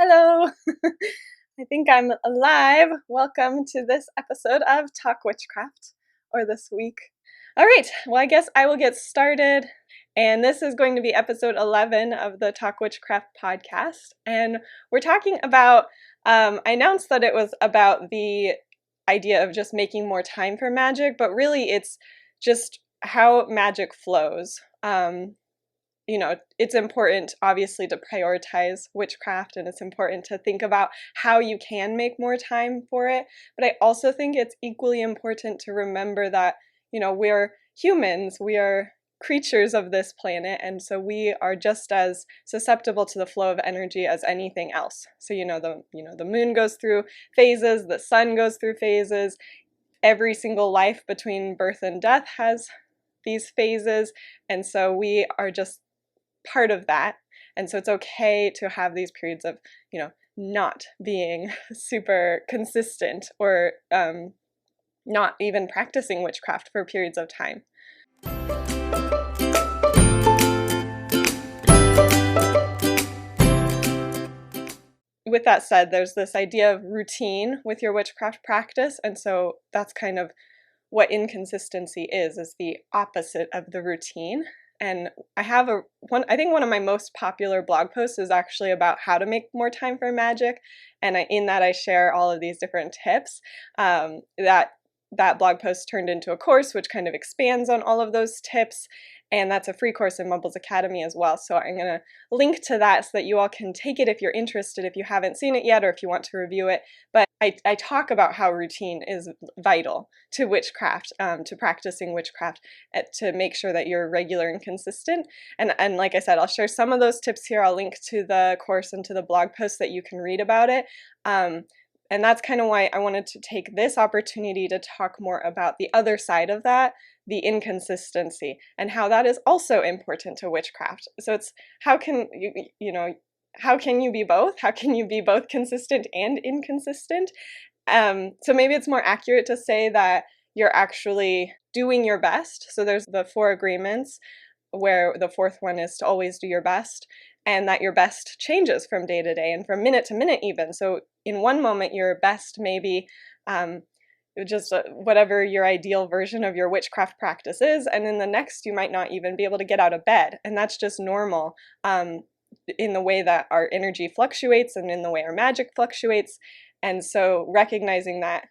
Hello! I think I'm alive. Welcome to this episode of Talk Witchcraft, or this week. All right, well, I guess I will get started. And this is going to be episode 11 of the Talk Witchcraft podcast. And we're talking about, I announced that it was about the idea of just making more time for magic, but really it's just how magic flows. It's important, obviously, to prioritize witchcraft, and it's important to think about how you can make more time for it. But I also think it's equally important to remember that, we're humans, we are creatures of this planet, and so we are just as susceptible to the flow of energy as anything else. So, the moon goes through phases, the sun goes through phases, every single life between birth and death has these phases, and so we are just part of that. And so it's okay to have these periods of, not being super consistent or not even practicing witchcraft for periods of time. With that said, there's this idea of routine with your witchcraft practice, and so that's kind of what inconsistency is the opposite of the routine. And I have I think one of my most popular blog posts is actually about how to make more time for magic. And in that I share all of these different tips. That blog post turned into a course which kind of expands on all of those tips. And that's a free course in Mutable's Academy as well. So I'm going to link to that so that you all can take it if you're interested, if you haven't seen it yet, or if you want to review it. But I talk about how routine is vital to witchcraft, to practicing witchcraft, to make sure that you're regular and consistent. And like I said, I'll share some of those tips here. I'll link to the course and to the blog post that you can read about it. And that's kind of why I wanted to take this opportunity to talk more about the other side of that, the inconsistency, and how that is also important to witchcraft. So it's how can how can you be both? How can you be both consistent and inconsistent? So maybe it's more accurate to say that you're actually doing your best. So there's the 4 agreements, where the 4th one is to always do your best, and that your best changes from day to day and from minute to minute even. So in one moment, your best may be just whatever your ideal version of your witchcraft practice is, and in the next you might not even be able to get out of bed, and that's just normal in the way that our energy fluctuates and in the way our magic fluctuates. And so recognizing that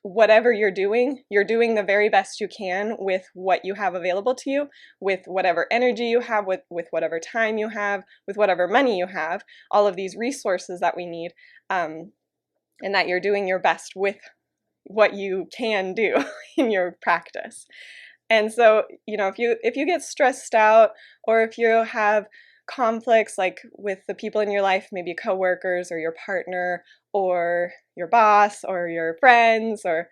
whatever you're doing the very best you can with what you have available to you, with whatever energy you have, with whatever time you have, with whatever money you have, all of these resources that we need, and that you're doing your best with what you can do in your practice. And so, if you get stressed out, or if you have conflicts like with the people in your life, maybe coworkers or your partner or your boss or your friends or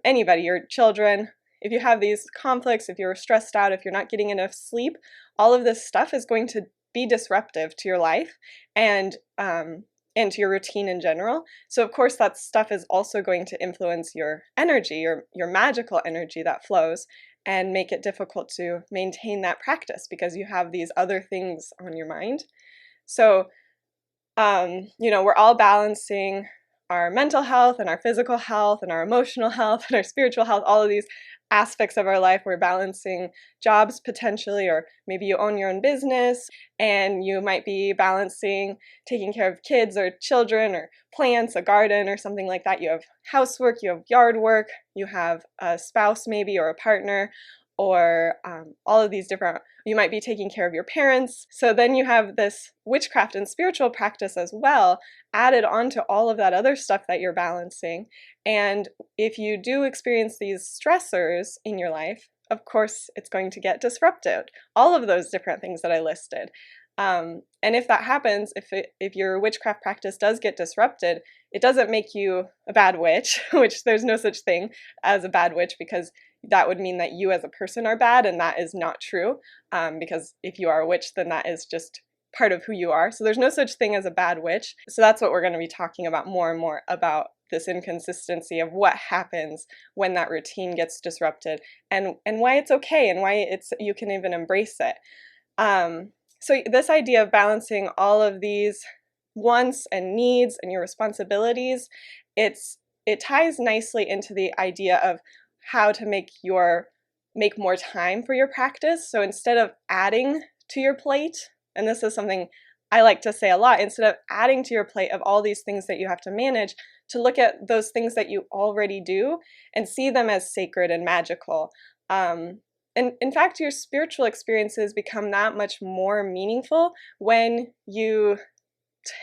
anybody, your children, if you have these conflicts, if you're stressed out, if you're not getting enough sleep, all of this stuff is going to be disruptive to your life and to your routine in general. So of course that stuff is also going to influence your energy, your magical energy that flows, and make it difficult to maintain that practice because you have these other things on your mind. So, we're all balancing our mental health and our physical health and our emotional health and our spiritual health, all of these aspects of our life. We're balancing jobs potentially, or maybe you own your own business and you might be balancing taking care of kids or children or plants, a garden or something like that. You have housework, you have yard work, you have a spouse maybe or a partner, or all of these different, you might be taking care of your parents. So then you have this witchcraft and spiritual practice as well, added onto all of that other stuff that you're balancing. And if you do experience these stressors in your life, of course, it's going to get disrupted. All of those different things that I listed. And if that happens, if your witchcraft practice does get disrupted, it doesn't make you a bad witch, which there's no such thing as a bad witch, because that would mean that you as a person are bad, and that is not true, because if you are a witch, then that is just part of who you are. So there's no such thing as a bad witch. So that's what we're going to be talking about more and more, about this inconsistency of what happens when that routine gets disrupted, and why it's okay, and why you can even embrace it. So this idea of balancing all of these wants and needs and your responsibilities, it ties nicely into the idea of how to make more time for your practice. So instead of adding to your plate, and this is something I like to say a lot, instead of adding to your plate of all these things that you have to manage, to look at those things that you already do and see them as sacred and magical. And in fact, your spiritual experiences become that much more meaningful when you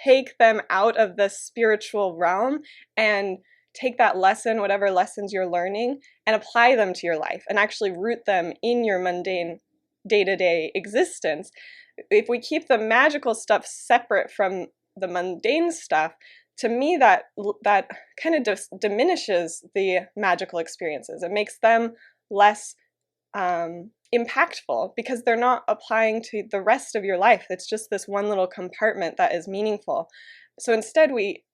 take them out of the spiritual realm and take that lesson, whatever lessons you're learning, and apply them to your life and actually root them in your mundane day-to-day existence. If we keep the magical stuff separate from the mundane stuff, to me that kind of diminishes the magical experiences. It makes them less impactful because they're not applying to the rest of your life. It's just this one little compartment that is meaningful. So instead we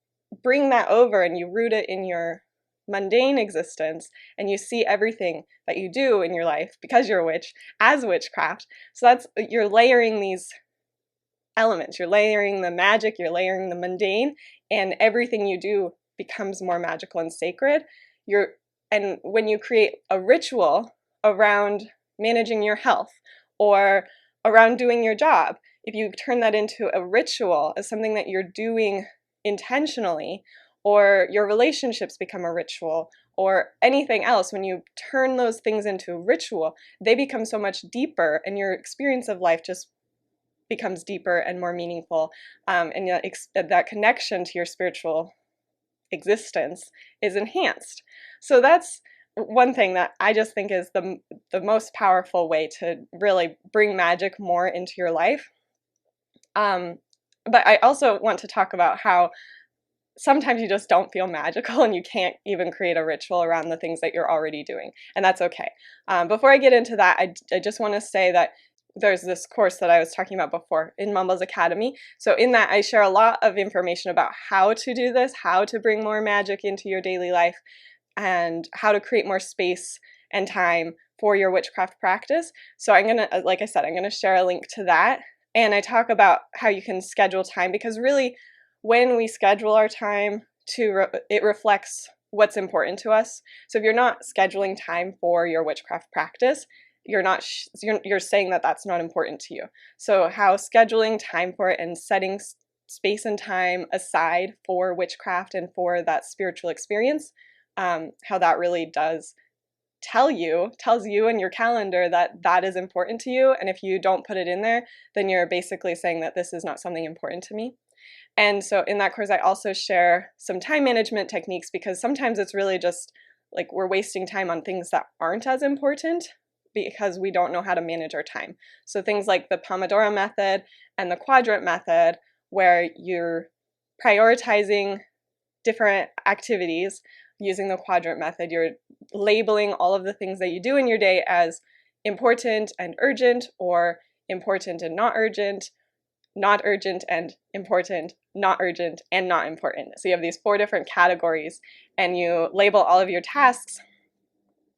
bring that over and you root it in your mundane existence, and you see everything that you do in your life, because you're a witch, as witchcraft. So you're layering these elements, you're layering the magic, you're layering the mundane, and everything you do becomes more magical and sacred. And when you create a ritual around managing your health or around doing your job, if you turn that into a ritual as something that you're doing intentionally, or your relationships become a ritual, or anything else, when you turn those things into a ritual, they become so much deeper, and your experience of life just becomes deeper and more meaningful, and that connection to your spiritual existence is enhanced. So that's one thing that I just think is the most powerful way to really bring magic more into your life. But I also want to talk about how sometimes you just don't feel magical and you can't even create a ritual around the things that you're already doing, and that's okay. Before I get into that, I just want to say that there's this course that I was talking about before in Mumble's Academy. So in that, I share a lot of information about how to do this, how to bring more magic into your daily life, and how to create more space and time for your witchcraft practice. So I'm going to, like I said, I'm going to share a link to that. And I talk about how you can schedule time, because really when we schedule our time, it reflects what's important to us. So if you're not scheduling time for your witchcraft practice, you're saying that that's not important to you. So how scheduling time for it and setting space and time aside for witchcraft and for that spiritual experience, how that really does tells you in your calendar that that is important to you. And if you don't put it in there, then you're basically saying that this is not something important to me. And so in that course, I also share some time management techniques, because sometimes it's really just like we're wasting time on things that aren't as important because we don't know how to manage our time. So things like the Pomodoro method and the quadrant method, where you're prioritizing different activities using the quadrant method. You're labeling all of the things that you do in your day as important and urgent, or important and not urgent and important, not urgent, and not important. So you have these 4 different categories, and you label all of your tasks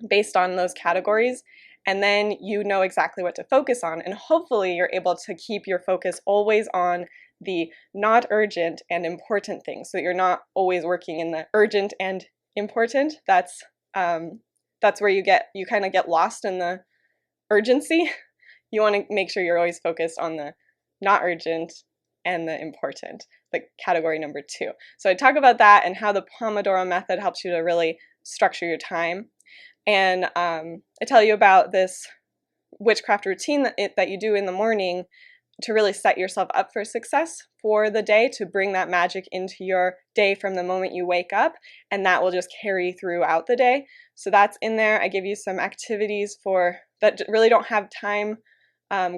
based on those categories, and then you know exactly what to focus on, and hopefully you're able to keep your focus always on the not urgent and important things, so you're not always working in the urgent and important. That's where you kind of get lost in the urgency. You want to make sure you're always focused on the not urgent and the important, the category number 2. So I talk about that and how the Pomodoro method helps you to really structure your time. And I tell you about this witchcraft routine that you do in the morning to really set yourself up for success for the day, to bring that magic into your day from the moment you wake up, and that will just carry throughout the day. So that's in there. I give you some activities that really don't have time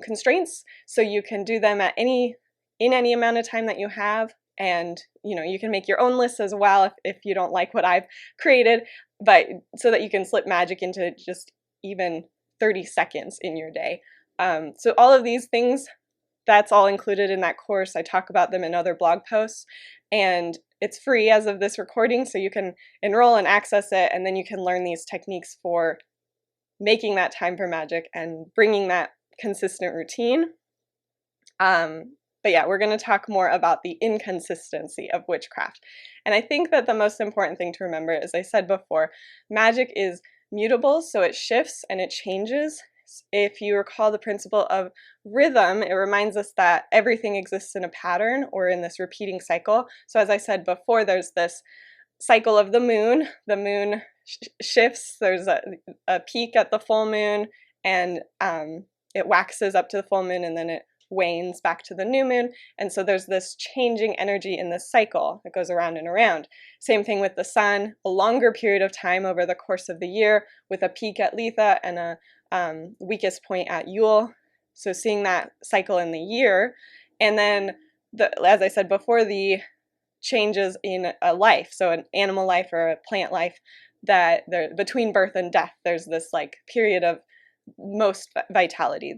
constraints, so you can do them in any amount of time that you have. And you can make your own lists as well if you don't like what I've created, but so that you can slip magic into just even 30 seconds in your day. So all of these things, that's all included in that course. I talk about them in other blog posts, and it's free as of this recording, so you can enroll and access it, and then you can learn these techniques for making that time for magic and bringing that consistent routine. But yeah, we're going to talk more about the inconsistency of witchcraft. And I think that the most important thing to remember, as I said before, magic is mutable, so it shifts and it changes. If you recall the principle of rhythm, it reminds us that everything exists in a pattern or in this repeating cycle. So as I said before, there's this cycle of the moon. The moon shifts. There's a peak at the full moon, and it waxes up to the full moon, and then it wanes back to the new moon. And so there's this changing energy in this cycle that goes around and around. Same thing with the sun, a longer period of time over the course of the year, with a peak at Letha and a weakest point at Yule. So seeing that cycle in the year, and then as I said before, the changes in a life, so an animal life or a plant life, that between birth and death, there's this like period of most vitality.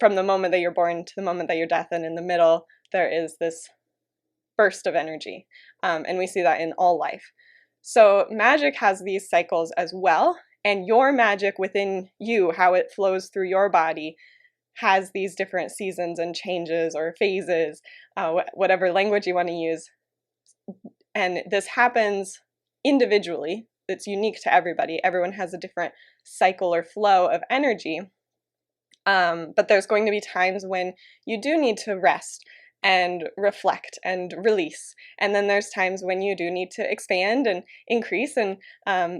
From the moment that you're born to the moment that you're death, and in the middle there is this burst of energy, and we see that in all life. So magic has these cycles as well, and your magic within you, how it flows through your body, has these different seasons and changes or phases, whatever language you want to use. And this happens individually. It's unique to everybody. Everyone has a different cycle or flow of energy. But there's going to be times when you do need to rest and reflect and release. And then there's times when you do need to expand and increase and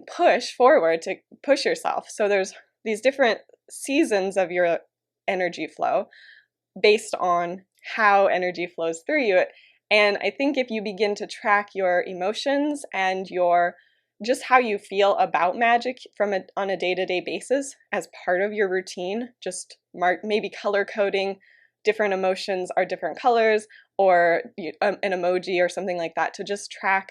push forward to push yourself. So there's these different seasons of your energy flow based on how energy flows through you. And I think if you begin to track your emotions and just how you feel about magic on a day-to-day basis as part of your routine, just maybe color coding different emotions are different colors, or an emoji or something like that, to just track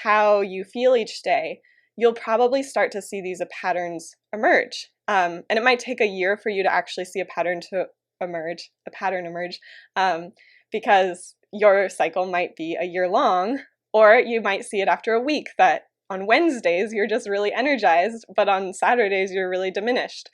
how you feel each day, you'll probably start to see these patterns emerge. And it might take a year for you to actually see a pattern emerge, because your cycle might be a year long, or you might see it after a week, that on Wednesdays you're just really energized, but on Saturdays you're really diminished.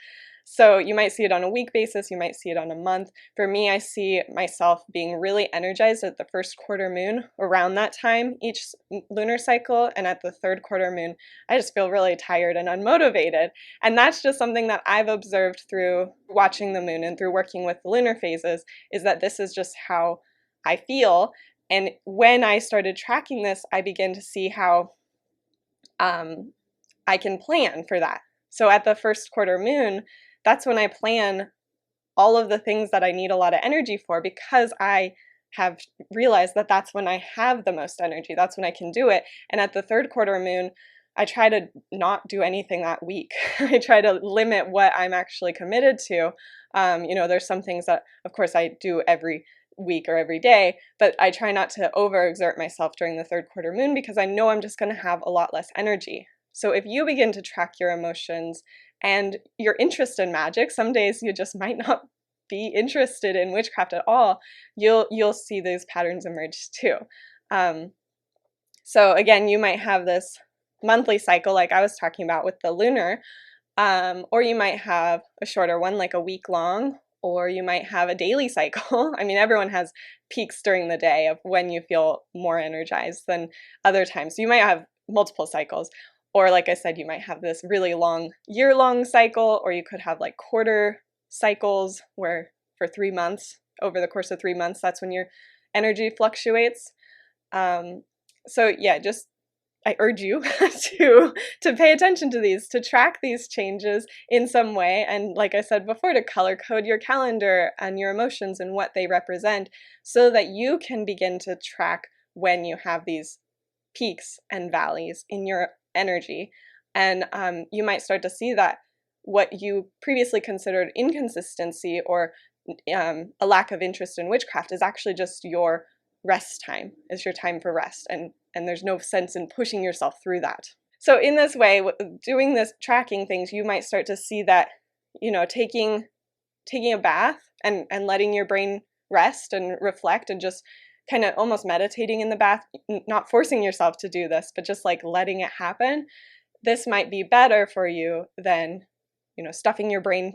So you might see it on a week basis, you might see it on a month. For me, I see myself being really energized at the first quarter moon, around that time each lunar cycle, and at the third quarter moon, I just feel really tired and unmotivated. And that's just something that I've observed through watching the moon and through working with the lunar phases, is that this is just how I feel. And when I started tracking this, I began to see how I can plan for that. So at the first quarter moon, that's when I plan all of the things that I need a lot of energy for, because I have realized that that's when I have the most energy. That's when I can do it. And at the third quarter moon, I try to not do anything that week. I try to limit what I'm actually committed to. There's some things that, of course, I do every week or every day, but I try not to overexert myself during the third quarter moon, because I know I'm just going to have a lot less energy. So if you begin to track your emotions and your interest in magic, some days you just might not be interested in witchcraft at all, you'll see these patterns emerge too. So again, you might have this monthly cycle like I was talking about with the lunar, or you might have a shorter one, like a week long, or you might have a daily cycle. I mean, everyone has peaks during the day of when you feel more energized than other times. So you might have multiple cycles. Or like I said, you might have this really long year-long cycle, or you could have like quarter cycles where for 3 months, over the course of 3 months, that's when your energy fluctuates. So yeah, I urge you to pay attention to these, to track these changes in some way, and like I said before, to color code your calendar and your emotions and what they represent, so that you can begin to track when you have these peaks and valleys in your energy. And you might start to see that what you previously considered inconsistency or a lack of interest in witchcraft is actually just your rest time. It's your time for rest, and there's no sense in pushing yourself through that. So in this way, doing this tracking things, you might start to see that, taking a bath and letting your brain rest and reflect, and just kind of almost meditating in the bath, not forcing yourself to do this, but just like letting it happen. This might be better for you than, stuffing your brain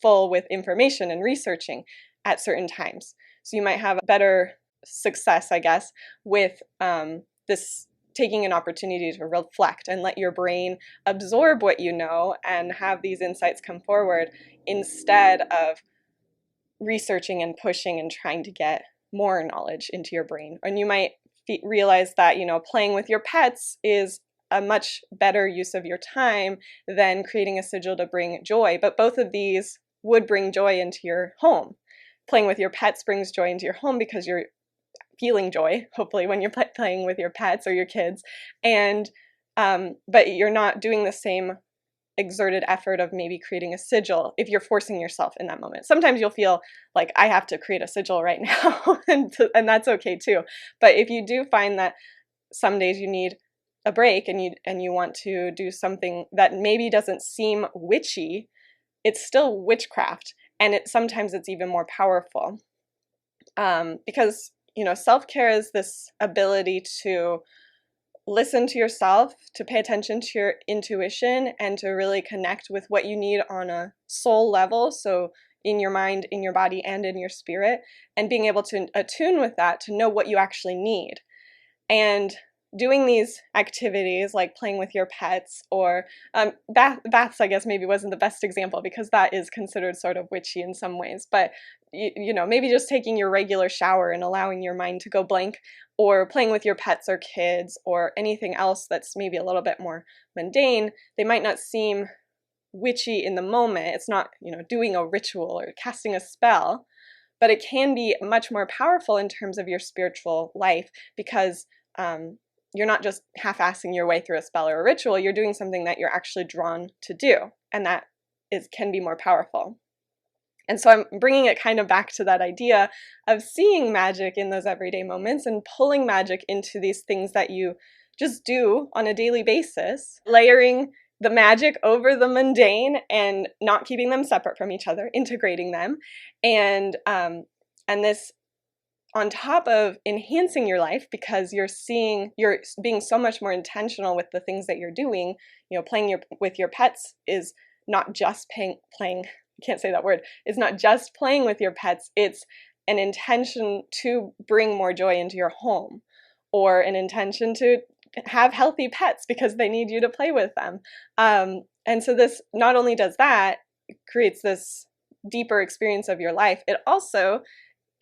full with information and researching at certain times. So you might have better success, I guess, with this taking an opportunity to reflect and let your brain absorb what you know and have these insights come forward instead of researching and pushing and trying to get more knowledge into your brain. And you might realize that, you know, playing with your pets is a much better use of your time than creating a sigil to bring joy. But both of these would bring joy into your home. Playing with your pets brings joy into your home because you're feeling joy, hopefully, when you're playing with your pets or your kids. And but you're not doing the same exerted effort of maybe creating a sigil if you're forcing yourself in that moment. Sometimes you'll feel like I have to create a sigil right now, and that's okay too. But if you do find that some days you need a break and you want to do something that maybe doesn't seem witchy, it's still witchcraft, and sometimes it's even more powerful, because you know, self-care is this ability to listen to yourself, to pay attention to your intuition, and to really connect with what you need on a soul level, so in your mind, in your body, and in your spirit, and being able to attune with that to know what you actually need. And doing these activities like playing with your pets, or baths, I guess maybe wasn't the best example because that is considered sort of witchy in some ways, but you know, maybe just taking your regular shower and allowing your mind to go blank, or playing with your pets or kids, or anything else that's maybe a little bit more mundane. They might not seem witchy in the moment. It's not, you know, doing a ritual or casting a spell, but it can be much more powerful in terms of your spiritual life, because you're not just half-assing your way through a spell or a ritual. You're doing something that you're actually drawn to do, and that can be more powerful. And so I'm bringing it kind of back to that idea of seeing magic in those everyday moments and pulling magic into these things that you just do on a daily basis, layering the magic over the mundane and not keeping them separate from each other, integrating them, and this on top of enhancing your life, because you're being so much more intentional with the things that you're doing. You know, playing with your pets is not just playing. I can't say that word. It's not just playing with your pets. It's an intention to bring more joy into your home, or an intention to have healthy pets because they need you to play with them. And so this not only does that, it creates this deeper experience of your life, it also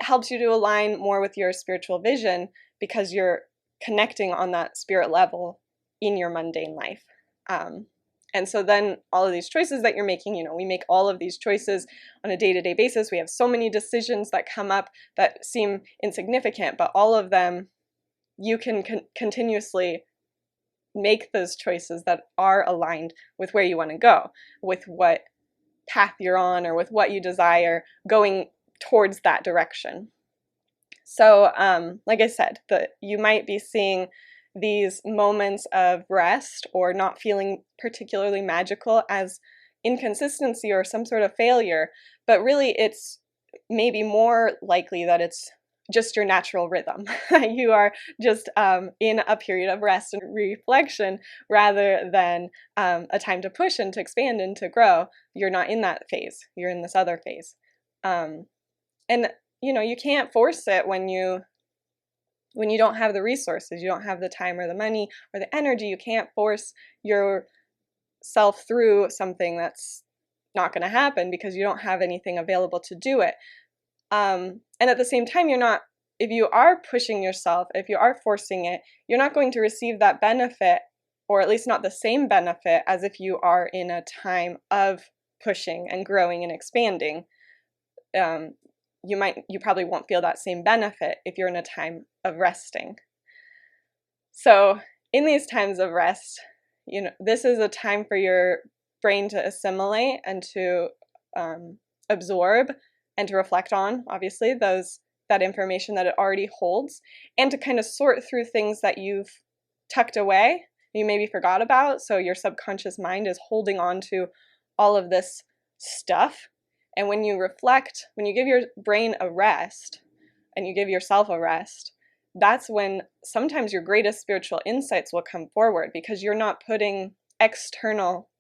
helps you to align more with your spiritual vision, because you're connecting on that spirit level in your mundane life. And so then all of these choices that you're making, you know, we make all of these choices on a day-to-day basis. We have so many decisions that come up that seem insignificant, but all of them, you can continuously make those choices that are aligned with where you want to go, with what path you're on, or with what you desire, going towards that direction. So like I said, you might be seeing these moments of rest or not feeling particularly magical as inconsistency or some sort of failure, but really it's maybe more likely that it's just your natural rhythm. You are just in a period of rest and reflection, rather than a time to push and to expand and to grow. You're not in that phase. You're in this other phase. And you know, you can't force it when you don't have the resources, you don't have the time or the money or the energy. You can't force yourself through something that's not going to happen because you don't have anything available to do it. And at the same time, if you are pushing yourself, if you are forcing it, you're not going to receive that benefit, or at least not the same benefit as if you are in a time of pushing and growing and expanding. You probably won't feel that same benefit if you're in a time of resting. So in these times of rest, you know, this is a time for your brain to assimilate and to absorb and to reflect on, obviously, that information that it already holds, and to kind of sort through things that you've tucked away, you maybe forgot about. So your subconscious mind is holding on to all of this stuff. And when you reflect, when you give your brain a rest and you give yourself a rest, that's when sometimes your greatest spiritual insights will come forward, because you're not putting external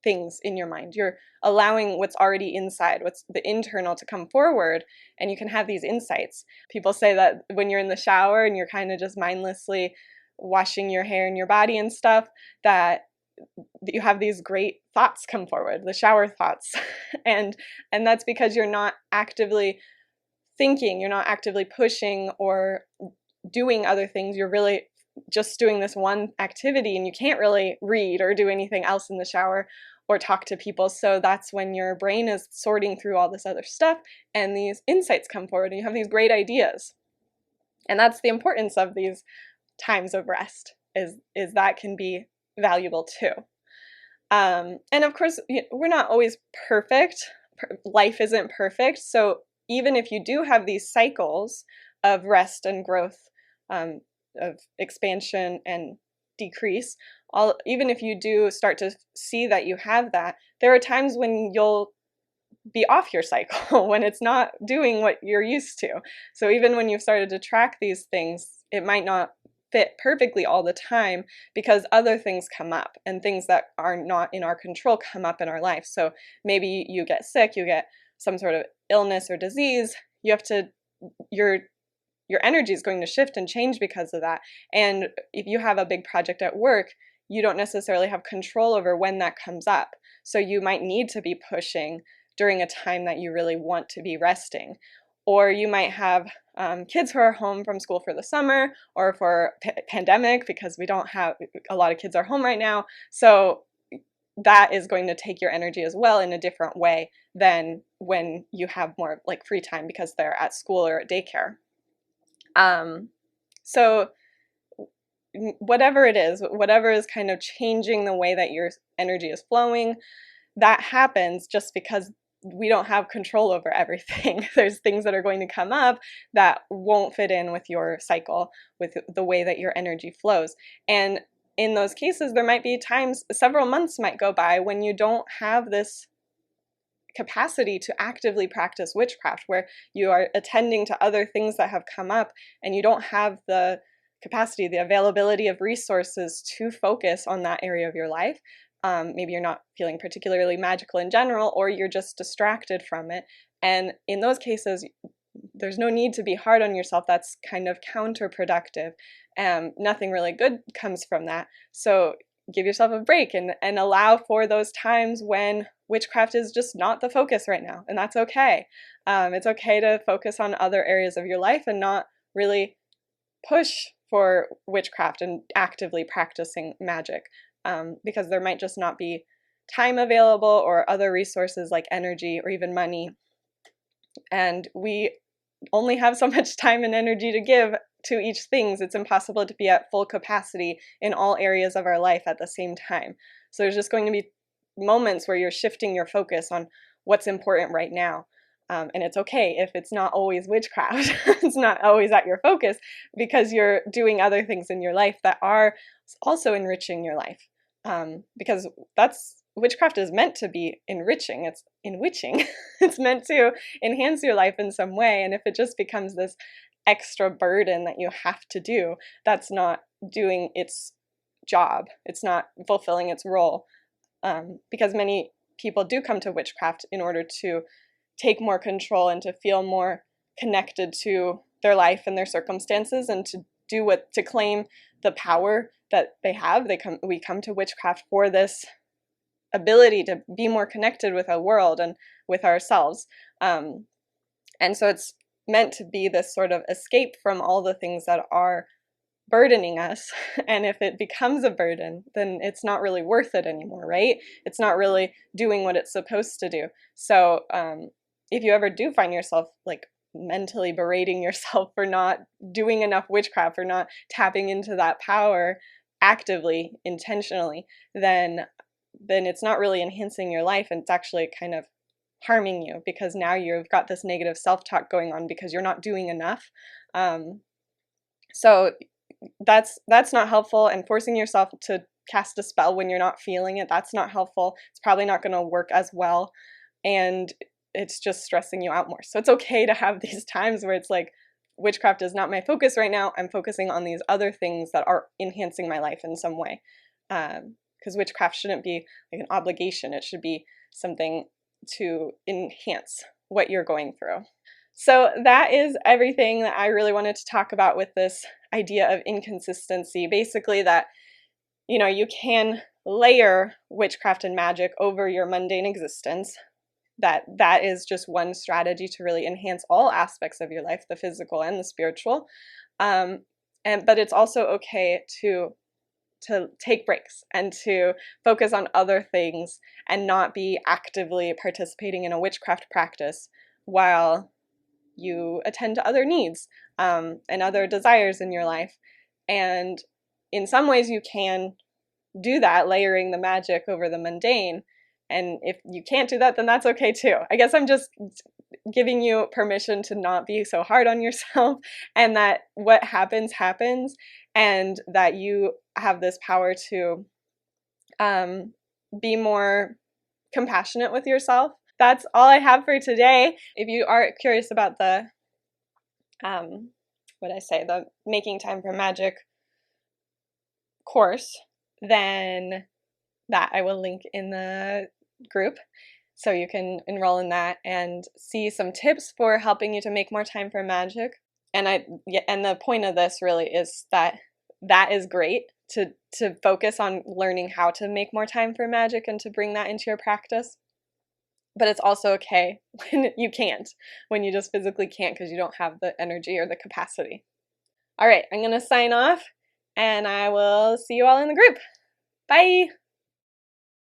things in your mind. You're allowing what's already inside, what's the internal, to come forward, and you can have these insights. People say that when you're in the shower and you're kind of just mindlessly washing your hair and your body and stuff, that you have these great thoughts come forward, the shower thoughts. and that's because you're not actively thinking, you're not actively pushing or doing other things. You're really just doing this one activity, and you can't really read or do anything else in the shower or talk to people. So that's when your brain is sorting through all this other stuff and these insights come forward and you have these great ideas. And that's the importance of these times of rest, is that can be valuable too. And of course, we're not always perfect. Life isn't perfect. So even if you do have these cycles of rest and growth, of expansion and decrease, even if you do start to see that you have that, there are times when you'll be off your cycle, when it's not doing what you're used to. So even when you've started to track these things, it might not fit perfectly all the time because other things come up, and things that are not in our control come up in our life. So maybe you get sick, you get some sort of illness or disease, you have to, your energy is going to shift and change because of that. And if you have a big project at work, you don't necessarily have control over when that comes up. So you might need to be pushing during a time that you really want to be resting. Or you might have kids who are home from school for the summer, or for pandemic, because we don't have, a lot of kids are home right now. So that is going to take your energy as well in a different way than when you have more like free time because they're at school or at daycare. So whatever it is, whatever is kind of changing the way that your energy is flowing, that happens just because we don't have control over everything. There's things that are going to come up that won't fit in with your cycle, with the way that your energy flows. And in those cases, there might be times, several months might go by when you don't have this capacity to actively practice witchcraft, where you are attending to other things that have come up and you don't have the capacity, the availability of resources to focus on that area of your life. Maybe you're not feeling particularly magical in general, or you're just distracted from it. And in those cases, there's no need to be hard on yourself. That's kind of counterproductive. Nothing really good comes from that. So give yourself a break and allow for those times when witchcraft is just not the focus right now. And that's okay. It's okay to focus on other areas of your life and not really push for witchcraft and actively practicing magic, because there might just not be time available or other resources like energy or even money. And we only have so much time and energy to give to each thing. It's impossible to be at full capacity in all areas of our life at the same time. So there's just going to be moments where you're shifting your focus on what's important right now. And it's okay if it's not always witchcraft. It's not always at your focus, because you're doing other things in your life that are also enriching your life. Because witchcraft is meant to be enriching. It's enriching. It's meant to enhance your life in some way. And if it just becomes this extra burden that you have to do, that's not doing its job. It's not fulfilling its role. Because many people do come to witchcraft in order to take more control and to feel more connected to their life and their circumstances, and to claim the power that they have. We come to witchcraft for this ability to be more connected with our world and with ourselves. And so it's meant to be this sort of escape from all the things that are burdening us. And if it becomes a burden, then it's not really worth it anymore, right? It's not really doing what it's supposed to do. So if you ever do find yourself like mentally berating yourself for not doing enough witchcraft, for not tapping into that power actively, intentionally, then it's not really enhancing your life, and it's actually kind of harming you, because now you've got this negative self-talk going on because you're not doing enough. So that's not helpful, and forcing yourself to cast a spell when you're not feeling it, that's not helpful. It's probably not going to work as well, and it's just stressing you out more. So it's okay to have these times where it's like, witchcraft is not my focus right now. I'm focusing on these other things that are enhancing my life in some way. Because because witchcraft shouldn't be like an obligation. It should be something to enhance what you're going through. So that is everything that I really wanted to talk about with this idea of inconsistency. Basically that, you know, you can layer witchcraft and magic over your mundane existence. That is just one strategy to really enhance all aspects of your life, the physical and the spiritual. But it's also okay to take breaks and to focus on other things and not be actively participating in a witchcraft practice while you attend to other needs and other desires in your life. And in some ways you can do that, layering the magic over the mundane. And if you can't do that, then that's okay too. I guess I'm just giving you permission to not be so hard on yourself, and that what happens, happens, and that you have this power to be more compassionate with yourself. That's all I have for today. If you are curious about the, the Making Time for Magic course, then that I will link in the group, so you can enroll in that and see some tips for helping you to make more time for magic. And the point of this really is that is great to focus on learning how to make more time for magic and to bring that into your practice. But it's also okay when you can't, when you just physically can't because you don't have the energy or the capacity. All right, I'm going to sign off, and I will see you all in the group. Bye!